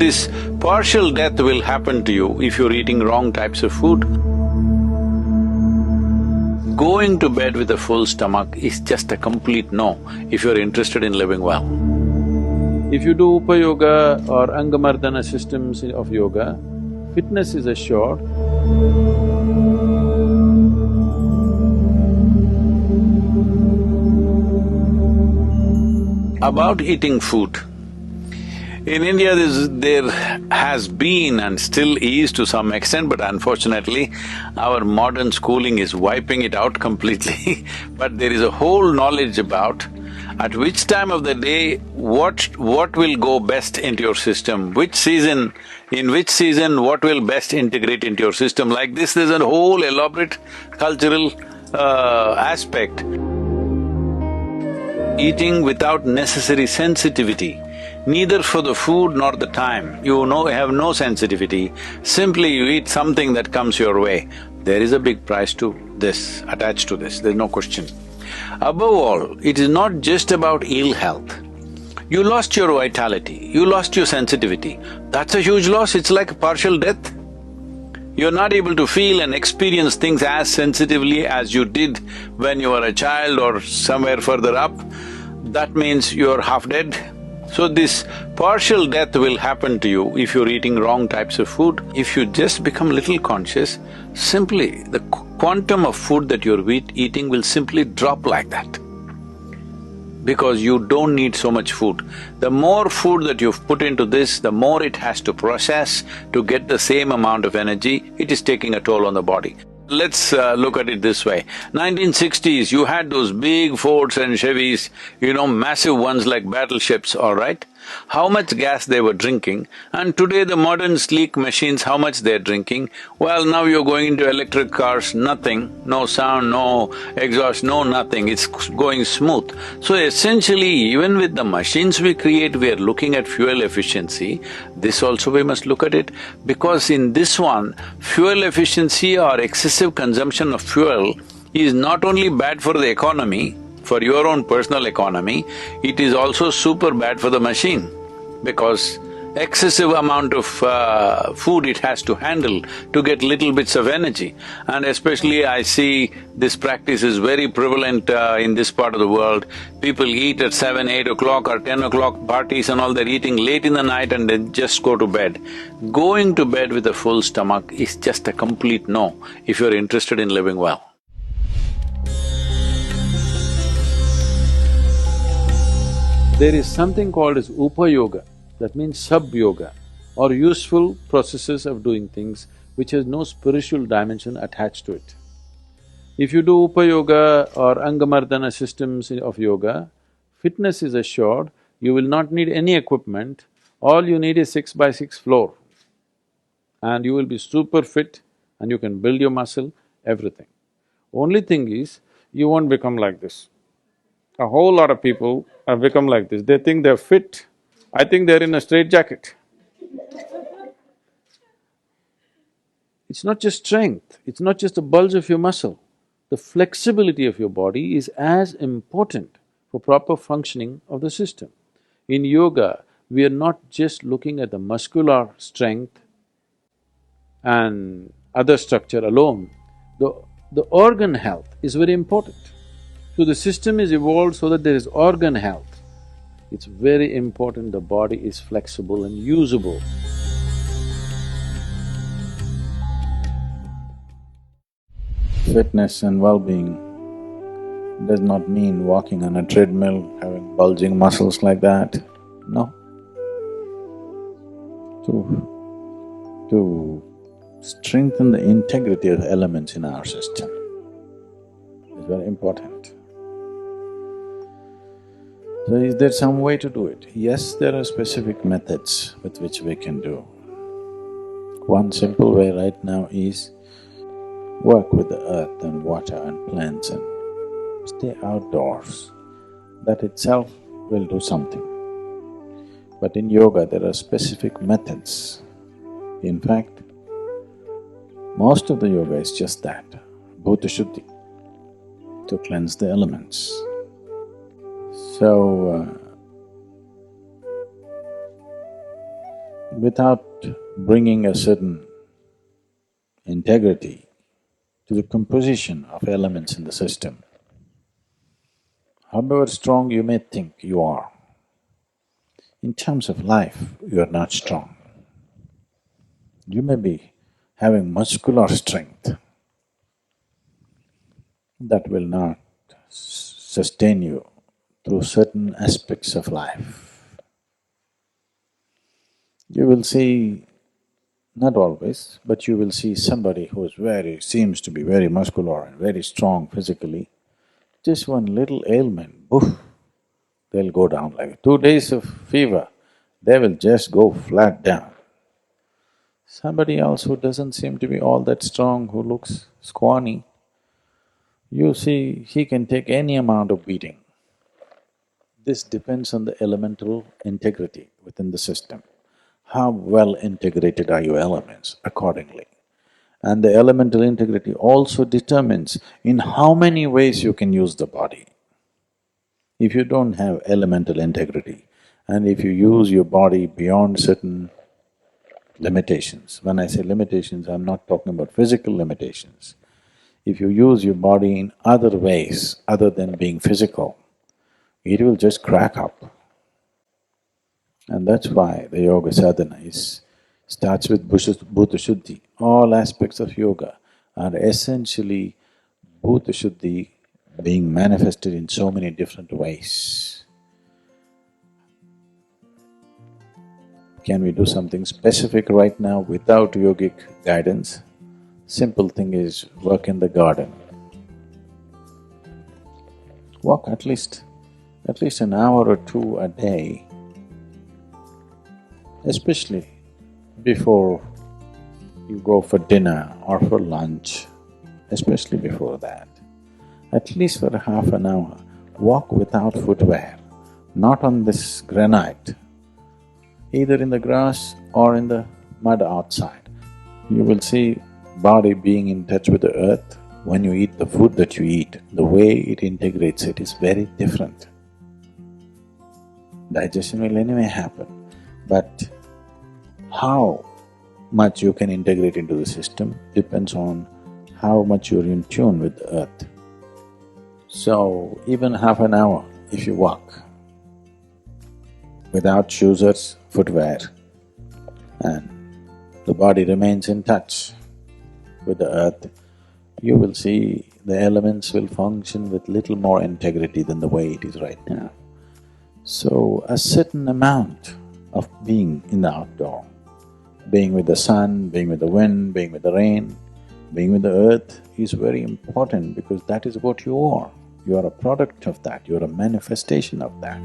This partial death will happen to you if you're eating wrong types of food. Going to bed with a full stomach is just a complete no if you're interested in living well. If you do Upa Yoga or Angamardana systems of yoga, fitness is assured. About eating food. In India, there has been and still is to some extent, but unfortunately, our modern schooling is wiping it out completely. But there is a whole knowledge about at which time of the day, what will go best into your system, in which season what will best integrate into your system. Like this, there's a whole elaborate cultural aspect. Eating without necessary sensitivity, neither for the food nor the time. You have no sensitivity, simply you eat something that comes your way. There is a big price to this, attached to this, there's no question. Above all, it is not just about ill health. You lost your vitality, you lost your sensitivity, that's a huge loss, it's like a partial death. You're not able to feel and experience things as sensitively as you did when you were a child or somewhere further up. That means you're half dead. So this partial death will happen to you if you're eating wrong types of food. If you just become little conscious, simply the quantum of food that you're eating will simply drop like that. Because you don't need so much food. The more food that you've put into this, the more it has to process to get the same amount of energy, it is taking a toll on the body. Let's look at it this way. 1960s, you had those big Fords and Chevys, massive ones like battleships, all right? How much gas they were drinking, and today the modern sleek machines, how much they're drinking? Well, now you're going into electric cars, nothing, no sound, no exhaust, no nothing, it's going smooth. So essentially, even with the machines we create, we are looking at fuel efficiency. This also we must look at it, because in this one, fuel efficiency or excessive consumption of fuel is not only bad for the economy, for your own personal economy, it is also super bad for the machine, because excessive amount of food it has to handle to get little bits of energy. And especially I see this practice is very prevalent in this part of the world. People eat at 7, 8 o'clock or 10 o'clock, parties and all, they're eating late in the night and then just go to bed. Going to bed with a full stomach is just a complete no if you're interested in living well. There is something called as Upa Yoga, that means sub-yoga, or useful processes of doing things which has no spiritual dimension attached to it. If you do Upa Yoga or Angamardana systems of yoga, fitness is assured, you will not need any equipment, all you need is 6x6 floor. And you will be super fit and you can build your muscle, everything. Only thing is, you won't become like this. A whole lot of people have become like this, they think they're fit, I think they're in a straitjacket. It's not just strength, it's not just the bulge of your muscle. The flexibility of your body is as important for proper functioning of the system. In yoga, we are not just looking at the muscular strength and other structure alone, the organ health is very important. So the system is evolved so that there is organ health. It's very important the body is flexible and usable. Fitness and well-being does not mean walking on a treadmill, having bulging muscles like that, no. To strengthen the integrity of elements in our system is very important. So is there some way to do it? Yes, there are specific methods with which we can do. One simple way right now is work with the earth and water and plants and stay outdoors. That itself will do something. But in yoga, there are specific methods. In fact, most of the yoga is just that, bhuta shuddhi, to cleanse the elements. So, without bringing a certain integrity to the composition of elements in the system, however strong you may think you are, in terms of life, you are not strong. You may be having muscular strength, that will not sustain you through certain aspects of life. You will see, not always, but you will see somebody who is seems to be very muscular and very strong physically, just one little ailment, poof, they'll go down like 2 days of fever, they will just go flat down. Somebody else who doesn't seem to be all that strong, who looks scrawny, you see, he can take any amount of beating. This depends on the elemental integrity within the system. How well integrated are your elements accordingly? And the elemental integrity also determines in how many ways you can use the body. If you don't have elemental integrity, and if you use your body beyond certain limitations, when I say limitations, I'm not talking about physical limitations. If you use your body in other ways other than being physical, it will just crack up. And that's why the yoga sadhana starts with bhuta shuddhi. All aspects of yoga are essentially bhuta shuddhi being manifested in so many different ways. Can we do something specific right now without yogic guidance? Simple thing is work in the garden. Walk at least an hour or two a day, especially before you go for dinner or for lunch, especially before that. At least for half an hour, walk without footwear, not on this granite, either in the grass or in the mud outside. You will see body being in touch with the earth. When you eat the food that you eat, the way it integrates it is very different. Digestion will anyway happen, but how much you can integrate into the system depends on how much you're in tune with the earth. So, even half an hour if you walk without shoes or footwear, and the body remains in touch with the earth, you will see the elements will function with little more integrity than the way it is right now. So, a certain amount of being in the outdoor, being with the sun, being with the wind, being with the rain, being with the earth is very important because that is what you are. You are a product of that, you are a manifestation of that.